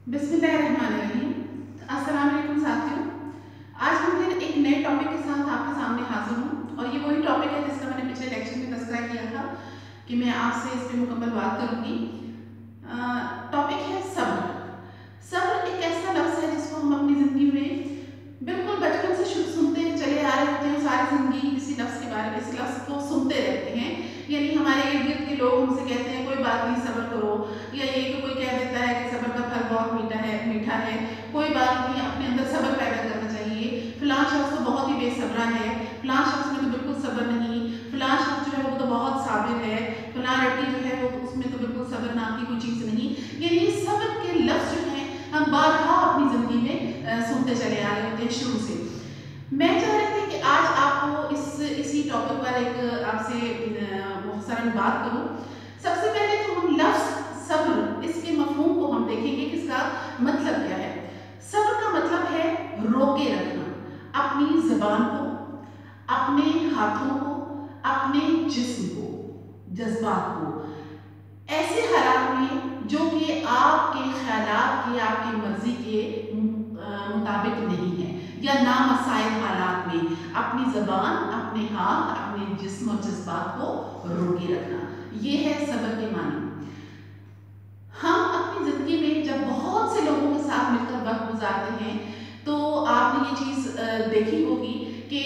बिस्मिल्लाहिर्रहमानिर्रहीम। अस्सलाम वालेकुम साथियों, आज हम फिर एक नए टॉपिक के साथ आपके सामने हाजिर हूँ और ये वही टॉपिक है जिसका मैंने पिछले लेक्चर में तज़किरा किया था कि मैं आपसे इस पे मुकम्मल बात करूँगी। टॉपिक है सब्र। सब्र एक ऐसा लफ्ज़ है जिसको हम अपनी ज़िंदगी में बिल्कुल बचपन से सुनते चले आ रहे होते हैं। सारी ज़िंदगी इसी लफ्ज़ के बारे में, इस लफ्ज़ को सुनते रहते हैं। यानी हमारे इर्द गिर्द के लोग हमसे कहते हैं कोई बात नहीं, सब्र करो, या ये कि कोई कह देता है कि सब्र का फल बहुत मीठा है, कोई बात नहीं, अपने अंदर सब्र पैदा करना चाहिए। फलां शख्स तो बहुत ही बेसब्रा है, फलां शख्स में तो बिल्कुल सब्र नहीं, फलां शख्स जो है वो तो बहुत साबिर है, फलां लड़की जो है वो उसमें तो बिल्कुल सब्र नाम की कोई चीज़ नहीं। यानी सब्र के लफ्ज़ जो हैं हम बारहा अपनी ज़िंदगी में सुनते चले आ रहे होते हैं शुरू से। मैं चाह रही थी कि आज आपको इसी टॉपिक पर एक आपसे मुख्तसरन बात करूं। सबसे पहले तो हम लफ्ज़ सब्र, इसके मफ़हूम को हम देखेंगे कि इसका मतलब क्या है। सब्र का मतलब है रोके रखना, अपनी ज़बान को, अपने हाथों को, अपने जिस्म को, जज्बात को, ऐसे हालात में जो कि आपके ख़यालात के, आपकी मर्ज़ी के मुताबिक नहीं है, या नामसाइल हालात में अपनी ज़बान, अपने हाथ, अपने जिस्म और जज्बात को रोके रखना, ये है सब्र के मानी। हम अपनी ज़िंदगी में जब बहुत से लोगों के साथ मिलकर वक्त गुजारते हैं तो आपने ये चीज़ देखी होगी कि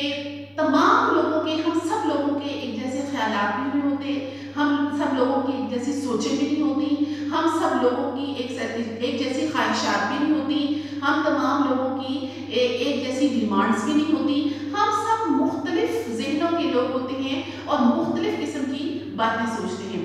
तमाम लोगों के, हम सब लोगों के एक जैसे ख़यालात भी नहीं होते, हम सब लोगों की एक जैसी सोचें भी नहीं होती, हम सब लोगों की एक जैसी ख्वाहिशात भी नहीं होती, हम तमाम लोगों की एक जैसी डिमांड्स भी नहीं होती। हम सब मुख्तलिफ ज़हनों के लोग होते हैं और मुख्तलिफ किस्म की बातें सोचते हैं।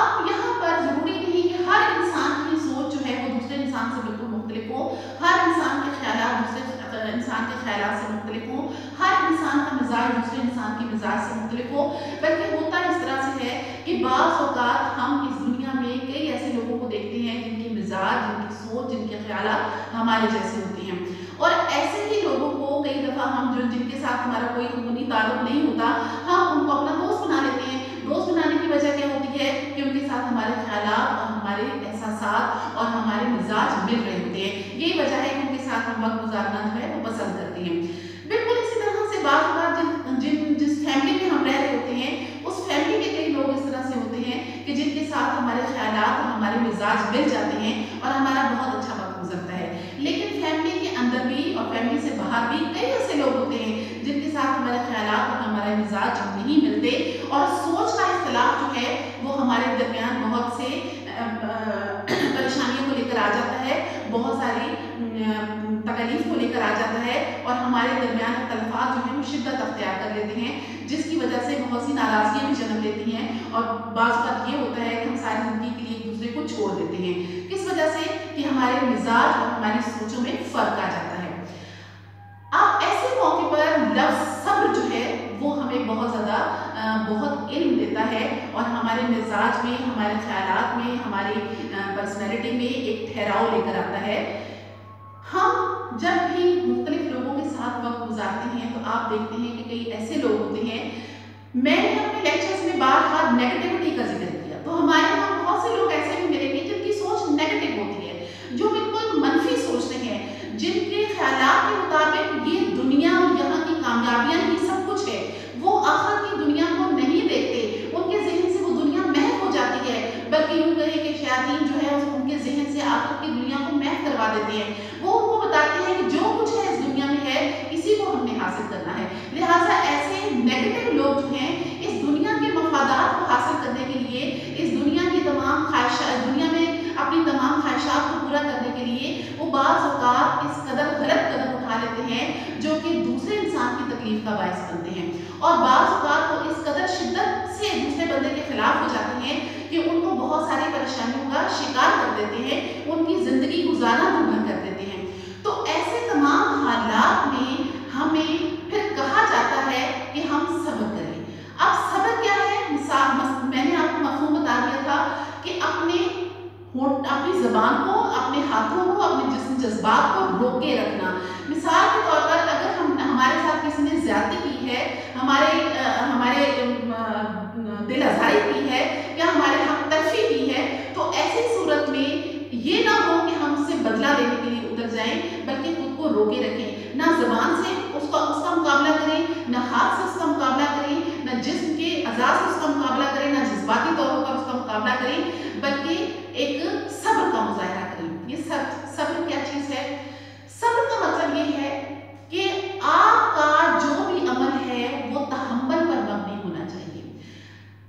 अब यहाँ पर ज़रूरी नहीं कि हर इंसान की सोच जो है वो दूसरे इंसान से बिल्कुल मुख्तलिफ हो, हर इंसान के ख़यालात दूसरे इंसान के ख़यालात से मुख्तलिफ हो, हर इंसान का मिजाज दूसरे इंसान के मिजाज से मुख्तलिफ हो। बल्कि होता इस तरह से है कि बाज़ औक़ात हम इस दुनिया में कई ऐसे लोगों को देखते हैं जिनके मिजाज, जिनकी सोच, जिनके ख़यालात हमारे जैसे होते हैं, और ऐसे ही लोगों को कई दफ़ा हम जिनके साथ हमारा कोई खूनी ताल्लुक़ नहीं होता, हम उनको अपना दोस्त बना लेते हैं। दोस्त बनाने की वजह क्या होती है कि उनके साथ हमारे ख़यालात और हमारे एहसासात और हमारे मिजाज मिल रहे होते हैं। यही वजह है कि उनके साथ हम वक्त गुजारना जो है वो पसंद करते हैं। बिल्कुल इसी तरह से बात जिस फैमिली में हम रह रहे होते हैं, उस फैमिली के कई लोग इस तरह से होते हैं कि जिनके साथ हमारे ख़यालात और हमारे मिजाज मिल जाते हैं और हमारा बहुत अच्छा वक्त गुजरता है। लेकिन फैमिली के अंदर भी और फैमिली से बाहर भी कई ऐसे लोग होते हैं जिनके साथ हमारे ख़यालात और हमारे मिजाज नहीं मिलते, और सोच का इख्तिलाफ जो है वो हमारे दरमियान बहुत से परेशानियों को लेकर आ जाता है, बहुत सारी तकलीफ को लेकर आ जाता है, और हमारे दरमियान इख्तिलाफ़ात जो हैं वो शिद्दत अख्तियार कर लेते हैं, जिसकी वजह से बहुत सी नाराज़गियाँ भी जन्म लेती हैं। और बाज़ बात ये होता है कि हम सारी ज़िंदगी के लिए एक दूसरे को छोड़ देते हैं। किस वजह से कि हमारे मिजाज और हमारी सोचों में फ़र्क आ जाता है। अब ऐसे मौके पर लफ्ज़ सब्र जो है वो हमें बहुत ज़्यादा बहुत इल्म देता है, और हमारे मिजाज में, हमारे ख़यालात में, हमारी पर्सनैलिटी में एक ठहराव लेकर आता है। हम जब भी मुख्तलिफ लोगों के साथ वक्त गुजारते हैं तो आप देखते हैं कि कई ऐसे लोग होते हैं, मैंने अपने लेक्चर्स में बार-बार नेगेटिविटी का जिक्र किया, तो हमारे यहाँ बहुत से लोग ऐसे भी मिलेंगे जिनकी सोच नेगेटिव होती है, जो बिल्कुल मनफी सोचते हैं, जिनके ख़यालात के मुताबिक ये दुनिया और यहाँ की कामयाबियाँ ही सब कुछ है, वो आखिरत की दुनिया को नहीं देखते, उनके ज़हन से वो दुनिया महव हो जाती है, बल्कि यूँ कहें कि शैतान जो है उनके ज़हन से आखिरत की दुनिया को महव करवा देते हैं। वो उनको बताते हैं कि जो कुछ है इस दुनिया में है, इसी को हमने हासिल करना है। लिहाजा ऐसे नेगेटिव लोग जो हैं इस दुनिया के मफादात को हासिल करने के लिए, इस दुनिया की तमाम ख्वाहिशात, दुनिया में अपनी तमाम ख्वाहिशात को पूरा करने के लिए वो बाज़ औक़ात इस कदर गलत कदम उठा लेते हैं जो कि दूसरे इंसान की तकलीफ का बायस बनते हैं, और बाज़ औक़ात वो इस कदर शिद्दत से दूसरे बंदे के खिलाफ हो जाते हैं कि उनको बहुत सारी परेशानियों का शिकार कर देते हैं, उनकी ज़िंदगी गुजारना दुभर कर देते हैं। तो ऐसे तमाम हालात में हमें फिर कहा जाता है कि हम सब्र करें। अब सब्र क्या है? मैंने आपको मफ़हूम बता दिया था कि अपनी ज़बान को, अपने हाथों को, अपने जिस्म जज्बात को रोके रखना। मिसाल के तौर पर अगर हमारे साथ किसी ने ज़्यादती की है, हमारे दिल आज़ारी की है, या हमारे हक़ तलफ़ी की है, तो ऐसी सूरत में ये ना हो कि हम उससे बदला लेने के लिए उतर जाएं, बल्कि खुद को रोके रखें। ना ज़बान से उसका मुकाबला करें, ना हाथ से उसका मुकाबला करें, ना जिस्म के अज़ा से उसका मुकाबला करें, ना जज्बाती तौर पर उसका मुकाबला करें, बल्कि एक सब्र का मुजाहरा करें। ये सब्र क्या चीज़ है? सब्र का मतलब ये है कि आपका जो भी अमल है वो तहम्मुल पर मबनी होना चाहिए।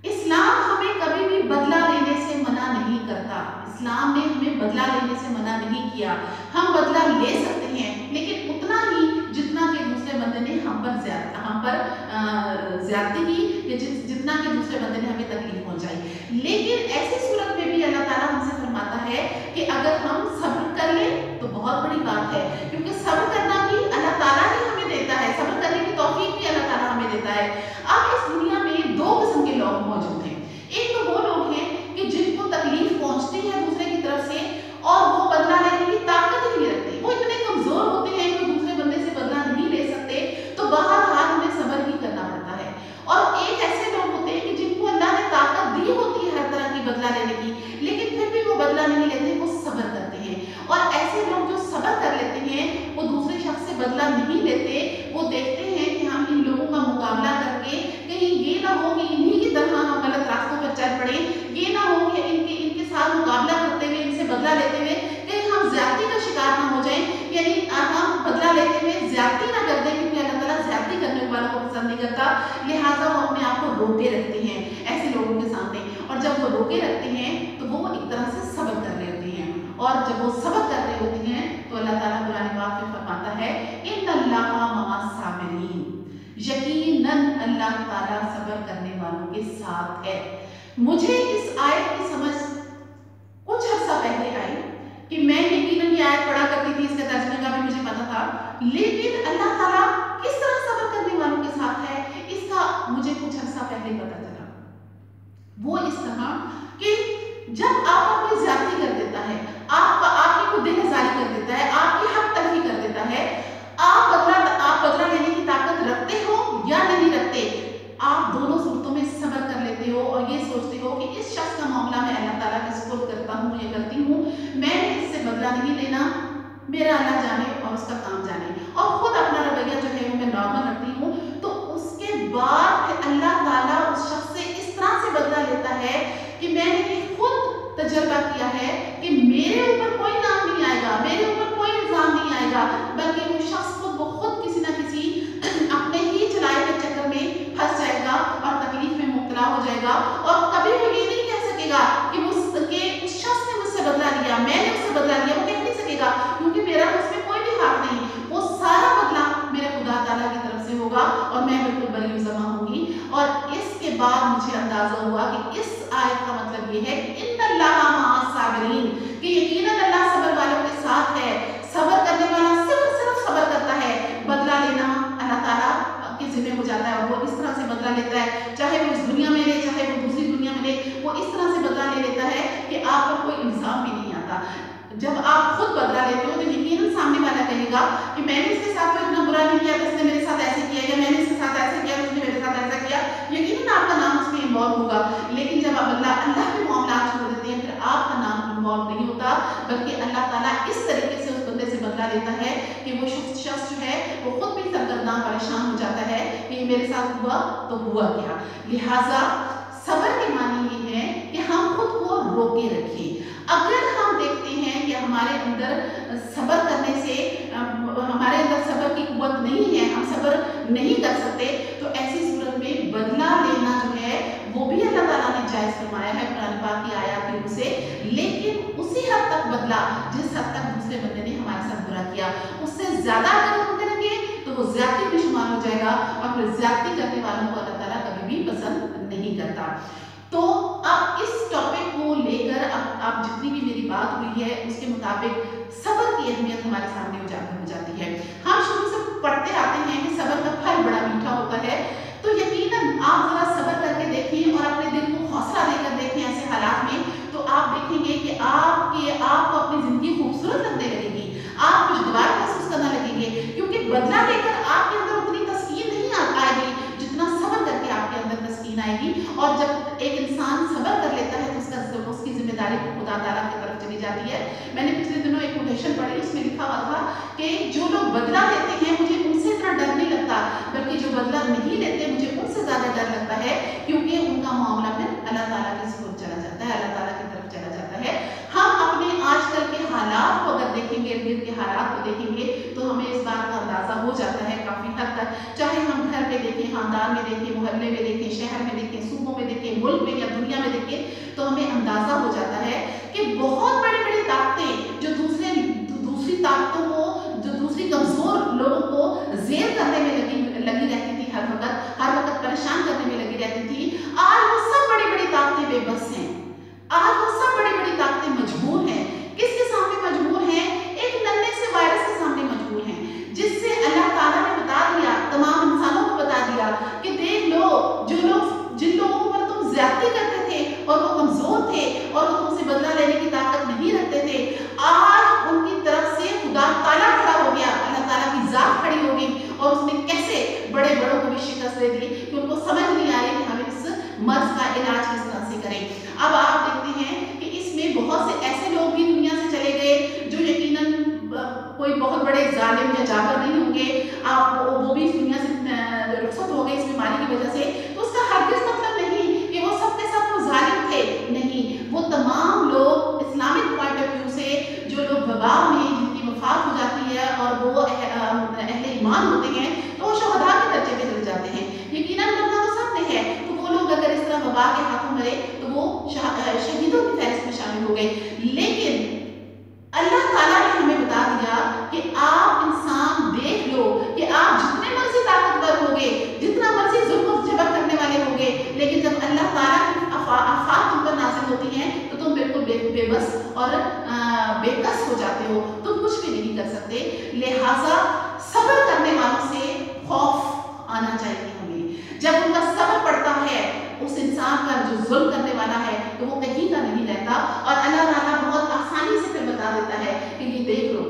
इस्लाम हमें कभी भी बदला लेने से मना नहीं करता। इस्लाम ने हमें बदला लेने से मना नहीं किया। हम बदला ले सकते हैं, लेकिन उतना ही जितना कि दूसरे बंदे ने हम पर ज्यादती की, या जितना कि दूसरे बंदे ने हमें तकलीफ पहुंचाई। लेकिन ऐसी सूरत में भी अल्लाह ताला हमसे फरमाता है कि अगर हम सब्र कर लें तो बहुत बड़ी बात है, क्योंकि सब्र करना भी अल्लाह ताला ही हमें देता है, सब्र करने की तौफीक भी अल्लाह ताला हमें देता है। अब इस दुनिया में दो किस्म के लोग मौजूद हैं। एक तो वो लोग हैं कि जिनको तकलीफ पहुंचती है दूसरे की तरफ से और वो बदला लेने की ताकत ही नहीं रखते, वो इतने कमजोर होते हैं कि दूसरे बंदे से बदला नहीं ले सकते, तो बहरहाल उन्हें सब्र ही करना पड़ता है। और एक ऐसे लोग होते हैं कि जिनको अल्लाह ने ताकत दी होती है हर तरह की बदला लेने की, लेकिन फिर भी वो बदला नहीं लेते, वो सब्र करते हैं। और ऐसे लोग जो सब्र कर लेते हैं वो दूसरे शख्स से बदला नहीं लेते, वो देखते हैं कि हम इन लोगों का मुकाबला करके कहीं ये ना हो कि इन्हीं की तरह हम गलत रास्तों पर चल पड़े, ये ना हो कि इनके साथ मुकाबला करते हुए, इनसे बदला लेते हुए कहीं हम ज्यादती का शिकार ना हो जाएं, यानी हम बदला लेते हुए ज्यादती ना कर दें, क्योंकि अल्लाह ताला ज्यादती करने वालों को पसंद नहीं करता। लिहाजा वो अपने आप को रोके रखते हैं ऐसे लोगों के सामने, और जब वो रोके रखते हैं तो वो एक तरह से सब्र कर रहे होते हैं। और जब वो सब्र कर रहे होते हैं तो अल्लाह ताला कुरान पाक में फरमाता है, इन्नल्लाहा मअस साबिरीन, यकीनन अल्लाह ताला सब्र करने वालों के साथ है। मुझे इस आयत की समझ कुछ अर्सा पहले आई कि मैं यकीनन ये आयत पढ़ा करती थी, इसके तर्जुमे का भी मुझे पता था, लेकिन अल्लाह ताला किस तरह सब्र करने वालों के साथ है इसका मुझे कुछ अर्सा पहले पता चला। वो इस तरह कि जब आप कोई ज्यादती कर देता है, आपकी कोई दिलहज़ारी कर देता है, आपकी हक तलफी कर देता है, आप बदला लेने की ताकत रखते हो या नहीं रखते, आप दोनों सूरतों में सब्र कर लेते हो और ये सोचते हो कि इस शख्स का मामला मैं अल्लाह ताला के सुपुर्द करता हूँ या करती हूँ, मैंने इससे बदला नहीं लेना, मेरा अल्लाह जाने और उसका काम जाने, और खुद अपना रवैया जो है वो मैं नॉर्मल रखती हूँ। तो उसके बाद अल्लाह ताला उस शख्स से इस तरह से बदला लेता है कि मैंने ये खुद तजर्बा किया है कि मेरे ऊपर कोई नाम नहीं आएगा, मेरे ऊपर कोई इल्जाम नहीं आएगा, बल्कि वो शख्स खुद किसी ना किसी अपने ही चलाए हुए चक्कर में फंस जाएगा और तकलीफ में मुब्तला हो जाएगा, और कभी वो ये नहीं कह सकेगा कि उस शख्स ने मुझसे बदला लिया, मैंने उससे बदला लिया, वो कह नहीं सकेगा, क्योंकि मेरा उसमें कोई भी हाथ नहीं, वो सारा बदला मेरे खुदा ताला की तरफ से होगा और मैं बिल्कुल बरी ज़मा होंगी। और इसके बाद मुझे अंदाजा हुआ कि इस आयत का मतलब ये है कि इन्नल्लाहा मअस साबिरीन, कि यकीनन अल्लाह सब्र वालों के साथ है। सब्र करने वाला सिर्फ सब्र करता है, बदला लेना अल्लाह ताला के जिम्मे हो जाता है, और वो इस तरह से बदला लेता है, चाहे वो इस दुनिया में ले, चाहे वो दूसरी दुनिया में ले, वो इस तरह से बदला ले लेता है कि आप पर कोई इल्जाम भी नहीं आता। जब आप खुद बदला लेते हो तो यकीनन सामने वाला कहेगा कि मैंने इसके साथ तो इतना बुरा नहीं किया, इसने मेरे साथ ऐसे किया, या मैंने इसके साथ ऐसे किया, उसने मेरे साथ ऐसा किया, यकीनन आपका नाम उसमें इन्वॉल्व होगा। लेकिन जब आप अल्लाह के मामला छोड़ देते हैं, फिर आपका नाम इन्वॉल्व नहीं होता, बल्कि अल्लाह ताला इस तरीके से उस बंदे से बदला लेता है कि वो शख्स जो है वो खुद भी सरगर्दा परेशान हो जाता है कि ये मेरे साथ हुआ तो हुआ क्या। लिहाजा सब्र के मानी ये है कि हम खुद को रोके रखें। अगर हम देखते हैं कि हमारे अंदर सब्र करने से हमारे अंदर सब्र की कुव्वत नहीं है, हम सब्र नहीं कर सकते, तो ऐसी सूरत में बदला लेना जो है वो भी अल्लाह ताला ने जायज़ फरमाया है कुरान पाक की आयत के रूप से, लेकिन उसी हद तक बदला जिस हद तक दूसरे बंदे ने हमारे साथ बुरा किया, उससे ज़्यादा अगर हम करेंगे तो वो ज्यादती में शुमार हो जाएगा, और फिर ज्यादती करने वालों को अल्लाह ताला कभी भी पसंद नहीं करता। तो अब इस टॉपिक को लेकर अब जितनी भी मेरी बात हुई है उसके मुताबिक सब्र की अहमियत हमारे सामने उजागर हो जाती है। हम शुरू से पढ़ते आते हैं कि सब्र का फल बड़ा मीठा होता है, तो यकीनन आप जरा सब्र करके देखें और अपने दिल को हौसला देकर देखें ऐसे हालात में, तो आप देखेंगे कि आपको अपनी जिंदगी खूबसूरत लगने लगेगी, आप खुशगवार महसूस करना लगेंगे, क्योंकि बदला लेकर आपके अंदर उतनी तस्कीन नहीं आएगी जितना सब्र करके आपके अंदर तस्कीन आएगी। और जब एक इंसान सब्र कर लेता है तो उसकी जिम्मेदारी खुदा ताला की तरफ चली जाती है। मैंने पिछले दिनों एक कोटेशन पढ़ी, उसमें लिखा हुआ था कि जो लोग बदला लेते हैं मुझे उनसे इतना डर नहीं लगता, बल्कि जो बदला नहीं लेते मुझे उनसे ज़्यादा डर लगता है, क्योंकि उनका मामला फिर अल्लाह ताला की तरफ चला जाता है, अल्लाह ताला की तरफ चला जाता है। हम अपने आजकल के हालात को अगर देखेंगे, इर्द गिर्द के हालात को देखेंगे, तो हमें इस बात का अंदाज़ा हो जाता है काफ़ी हद तक, चाहे हम घर में देखें, खानदान में देखें, मोहल्ले में देखें, शहर में देखें, सूबों में देखें, मुल्क में या दुनिया में देखें, तो हमें अंदाज़ा हो जाता है कि बहुत बड़ी बड़ी ताकतें जो दूसरी ताकतों को, जो दूसरी कमज़ोर लोगों को ज़ेर करने में लगी रहती थी, हर वक्त परेशान करने में लगी रहती थी, आज वो सब बड़ी बड़ी ताकतें बेबस हैं। आज वो सब बड़ी बड़ी ताकतें मजबूर हैं। किसके सामने मजबूर हैं? एक नन्हे से वायरस के सामने मजबूर हैं, जिससे अल्लाह ताला ने बता दिया, तमाम इंसानों को बता दिया कि देख लो, जिन लोगों पर तुम ज्यादती करते थे और वो कमजोर थे और वो तुमसे बदला लेने की ताकत नहीं रखते थे, आज उनकी तरफ से खुदा ताला खड़ा हो गया, अल्लाह ताला की जात खड़ी हो गई और उसने कैसे बड़े बड़ों को भी शिकस्त दे दी कि उनको समझ नहीं आ रही कि हमें इस मर्ज का इलाज किस तरह से करें। अब आप देखते हैं कि इसमें बहुत से ऐसे लोग भी दुनिया से चले गए जो यकीनन कोई बहुत बड़े जालिम या जाबर नहीं होंगे, आप वो भी दुनिया से रुखसत हो गए इस बीमारी की वजह से, तो उसका हरगिज़ मतलब नहीं कि वो सब के सब वो जालिम थे, नहीं, वो तमाम लोग इस्लामिक पॉइंट ऑफ व्यू से जो लोग वबा में जिनकी वफात हो जाती है और वो अहले ईमान होते हैं, तो वो शहदा के दर्जे पे चले जाते हैं। यकीनन मरना तो सब ने है, तो वो लोग अगर इस तरह वबा के हाथों मरे तो वो शहीदों की फहरिस्त में शामिल हो गए। लेकिन अल्लाह ताला ने हमें बता दिया कि आप इंसान देख लो कि आप जितने मर्जी ताकतवर होगे, जितना मर्जी जुल्म जबर करने वाले होगे, लेकिन जब अल्लाह ताला की आफात तुम पर नाज़िल होती हैं तो तुम बिल्कुल बेबस और बेकस हो जाते हो, तुम कुछ भी नहीं कर सकते। लिहाजा सब्र करने वालों से खौफ आना चाहिए हमें। जब उनका सब्र पड़ता है उस इंसान पर जो जुल्म करने वाला है, तो वो कहीं का नहीं रहता और अल्लाह ताला बहुत आसानी से फिर बता देता है कि ये देख लो,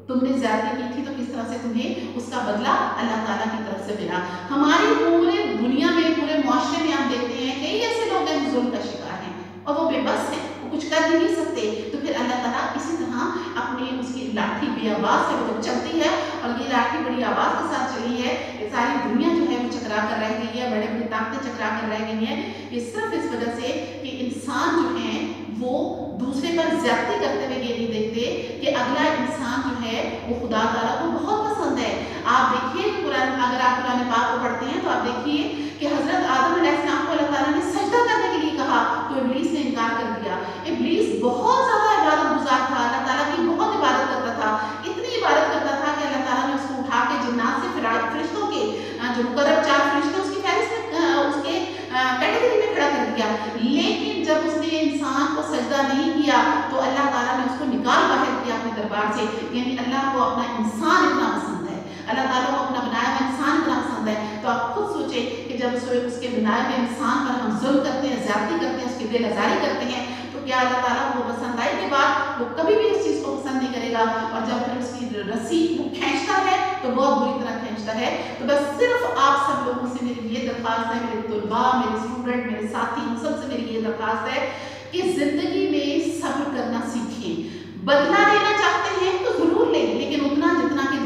तुमने ज्यादती की थी तो किस तरह से तुम्हें उसका बदला अल्लाह ताला की तरफ से मिला। हमारी पूरे दुनिया में, पूरे मुआशरे में आप देखते हैं कई ऐसे लोग हैं जो जुल्म का शिकार हैं और वो बेबस हैं, वो कुछ कर ही नहीं सकते, तो फिर अल्लाह ताला इसी तरह अपनी उसकी लाठी बेआवाज से जब चलती है, और ये लाठी बड़ी आवाज के साथ चली है, सारी दुनिया जो है वो चकरा कर रह गई है, बड़े बड़े ताकतें चकरा कर रह गई हैं। ये सिर्फ इस वजह से कि इंसान जो है वो दूसरे पर ज्यादती करते हुए ये नहीं देखते कि अगला इंसान जो है वो खुदा ताला को बहुत पसंद है। आप देखिए कुरान, अगर आप कुरान पाक को पढ़ते हैं तो आप देखिए कि हजरत आदम अलैहिस्सलाम को अल्लाह ताला ने सजदा करने के लिए कहा तो इब्लीस ने इनकार कर दिया। इब्लीस बहुत ज्यादा इबादत गुजार था, अल्लाह ताला की बहुत इबादत करता था, इतनी इबादत करता था कि अल्लाह ताला ने उसको उठा के जिन्नात से फरिश्तों के जो मुकर्रब 4 फरिश्ते उसकी फहरिस्त में, उसके कैटेगरी में खड़ा कर दिया। लेकिन जब उसने इंसान को सजदा नहीं किया तो अल्लाह ताला ने उसको निकाल बाहर किया अपने दरबार से। यानी अल्लाह को अपना इंसान इतना पसंद है, अल्लाह ताला को अपना बनाया हुआ इंसान इतना पसंद है। तो आप खुद सोचें कि जब उसके बनाए हुए इंसान पर हम जुल्म करते हैं, ज्यादती करते हैं, उसकी बेनज़ारी करते हैं, तो क्या अल्लाह ताला को पसंद आई के बाद वो कभी भी उस चीज़ को पसंद नहीं करेगा। और जब फिर उसकी रस्सी वो खींचता है तो बहुत बुरी तरह खींचता है। तो बस सिर्फ आप सब लोगों से मेरी ये दरख्वास्त है, मेरे तुलबा, मेरे स्टूडेंट, मेरे साथी, उन सबसे मेरी ये दरख्वास्त है कि जिंदगी में सब्र करना सीखें। बदला लेना चाहते हैं तो जरूर लें, लेकिन उतना जितना कि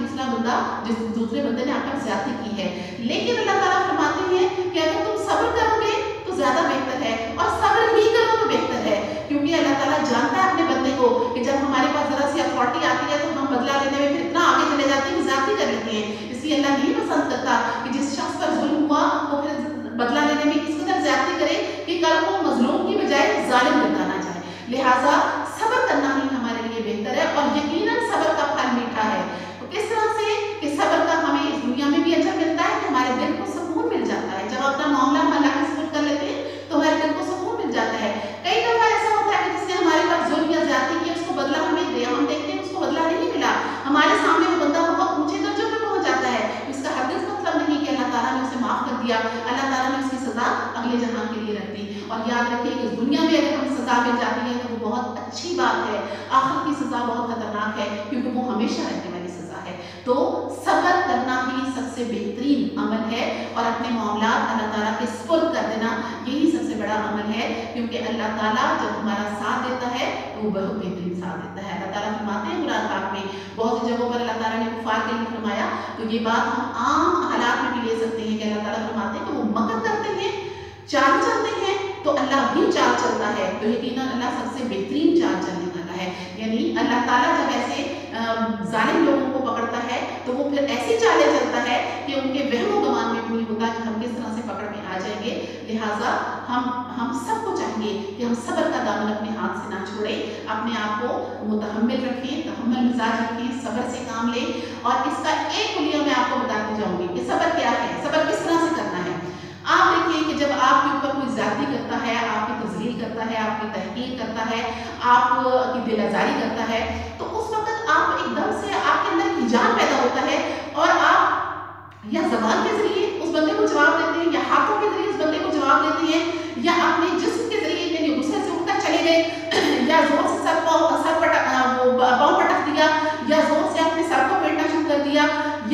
दूसरे बंदे ने आप पर ज्यादती की है। लेकिन अल्लाह ताला फरमाते हैं कि अगर तुम सब्र करोगे तो ज्यादा बेहतर है, और सब्र ही करो तो बेहतर है, क्योंकि अल्लाह ताला जानता है अपने बंदे को कि जब हमारे पास जरा सी अथॉरिटी आती है तो हम बदला लेने में फिर इतना आगे चले जाते हैं कि ज्यादती कर लेते हैं। इसलिए अल्लाह नहीं पसंद करता कि जिस शख्स पर जुल्म हुआ वो फिर बदला लेने में इस कदर ज्यादती करे कि कल को मजलूम की बजाय जालिम बताना चाहे। लिहाजा सब्र करना ही हमारे लिए बेहतर है, और यकीनन सब्र का फल मीठा है। तो किस तरह से कि सब्र का हमें इस दुनिया में भी अजर मिलता है कि हमारे दिल को सुकून मिल जाता है। जब अपना मामला हम अल्लाह के सुपुर्द कर लेते हैं तो हमारे दिल को सुकून मिल जाता है। कई दफा ऐसा होता है कि जिसने हमारे पास जुल्म या ज्यादती की उसको बदला हमें दिया, हम देखते हैं उसको बदला नहीं मिला, हमारे सामने वो बंदा बहुत ऊंचे दर्जों पे पहुंच जाता है। इसका हरगिज़ मतलब नहीं कि अल्लाह ताला ने उसे माफ कर दिया, अल्लाह ताला ने उसकी सजा अगले जहां के लिए रख दी। और याद रखिए कि दुनिया में अगर हमें सजा मिल जाती है तो वो बहुत अच्छी बात है, आखिर की सजा बहुत खतरनाक है क्योंकि वो हमेशा रहने वाली सजा है। तो सब्र करना ही सबसे बेहतरीन अमल है, और अपने मामला अल्लाह ताला के सुपुर्द कर देना यही सबसे बड़ा अमल है, क्योंकि अल्लाह ताला जब हमारा साथ देता है तो वो बहुत बेहतरीन साथ देता है। अल्लाह ताला फरमाते हैं कुरान पाक में में, बहुत सी जगहों पर अल्लाह ताला ने कुफार के लिए फरमाया, तो ये बात हम आम हालात में भी ले सकते हैं कि अल्लाह ताला फरमाते हैं कि वो मकर करते हैं, चाल चलते हैं, तो अल्लाह भी चाल चलता है, तो यकीनन अल्लाह सबसे बेहतरीन चाल चलने वाला है। यानी अल्लाह ताला जब ऐसे जालिम लोगों को पकड़ता है तो वो फिर ऐसी चालें चलता है कि उनके वहमो गुमान में भी नहीं होता कि हम किस तरह से पकड़ में आ जाएंगे। लिहाजा हम सबको चाहिए कि हम सब्र का दामन अपने हाथ से ना छोड़ें, अपने आप को मुतहम्मिल रखें, तहम्मुल मिजाज रखें, सब्र से काम लें। और इसका एक कुलिया मैं आपको बताती जाऊंगी कि सब्र क्या है, सब्र किस तरह से करना है। आप देखिए कि जब आपके ऊपर कोई ज़्यादती करता है, आपकी तज़लील करता है, आपकी तहकीर करता है, आपकी दिल आज़ारी करता है, तो उस वक्त आप एकदम से आपके अंदर हिजाब पैदा होता है और आप या ज़बान के ज़रिए उस बंदे को जवाब देते हैं, या हाथों के ज़रिए उस बंदे को जवाब देते हैं, या अपने जिस्म के ज़रिए यानी गुस्से से उठकर चले गए, या ज़ोर से पाँव पटक दिया, या ज़ोर से अपने सर को पीटना शुरू कर दिया,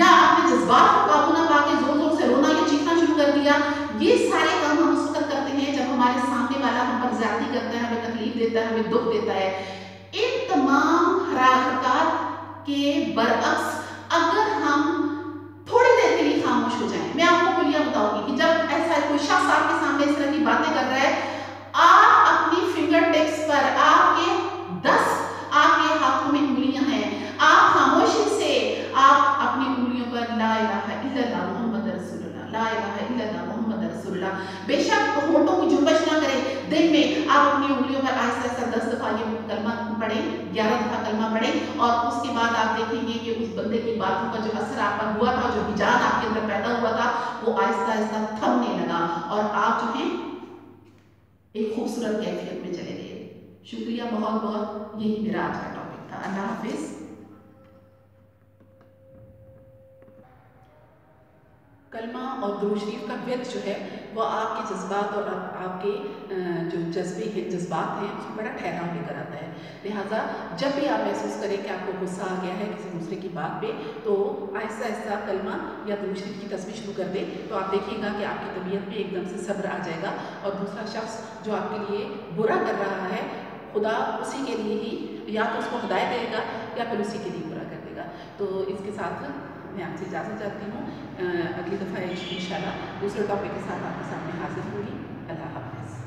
या अपने जज्बात को काबू ना पाके ज़ोर ज़ोर से रोना या चीखना शुरू कर दिया। ये सारे काम हम उस वक्त करते हैं जब हमारे सामने वाला हम पर ज़्यादती करता है, हमें तकलीफ देता है, हमें दुख देता है। इन तमाम हरकत के बरअक्स अगर हम थोड़ी देर के लिए खामोश हो जाएं, मैं आपको कुलिया बताऊंगी कि जब ऐसा कोई शख्स आपके सामने इस तरह की बातें कर रहा है, आप अपनी फिंगर टिप्स पर आपके 10 आपके हाथों में उंगलियां हैं, आप खामोशी से आप अपनी उंगलियों पर ला इलाहा इल्लल्लाह मुहम्मद रसूलुल्लाह, ला इलाहा इल्लल्लाह मुहम्मद रसूलुल्लाह, बेशक होंठों की जुम्बश ना करें, दिन में आप अपनी उंगलियों पर आहिस्ता आहिस्ता 10 दफ़ा ये कलमा पढ़ें, 11 दफ़ा कलमा पढ़ें, और उसके बाद आप देखेंगे कि उस बंदे की बातों का जो असर आप पर हुआ था, जो हिजाब आपके अंदर पैदा हुआ था, वो आहिस्ता आहिस्ता थमने लगा और आप जो है एक खूबसूरत कैफियत में चले गए। शुक्रिया बहुत बहुत, यही मेरा आज का टॉपिक था। अल्लाह हाफिज। कलमा और दुरूद शरीफ का विर्द जो है वो आपके जज्बात और आपके जो जज्बात हैं उसमें बड़ा ठहराव लेकर आता है। लिहाजा जब भी आप महसूस करें कि आपको गुस्सा आ गया है किसी दूसरे की बात पे, तो आहिस्ता आहिस्ता कलमा या दुरूद शरीफ की तस्बीह शुरू कर दें, तो आप देखिएगा कि आपकी तबीयत में एकदम से सब्र आ जाएगा, और दूसरा शख्स जो आपके लिए बुरा कर रहा है, खुदा उसी के लिए ही या तो उसको हिदायत देगा या फिर उसी के लिए बुरा कर देगा। तो इसके साथ मैं आपसे इजाज़त चाहती हूँ। अगली दफ़ा इंशाल्लाह दूसरे टॉपिक के साथ आपके सामने हाजिर होंगी। अल्लाह हाफ़िज़।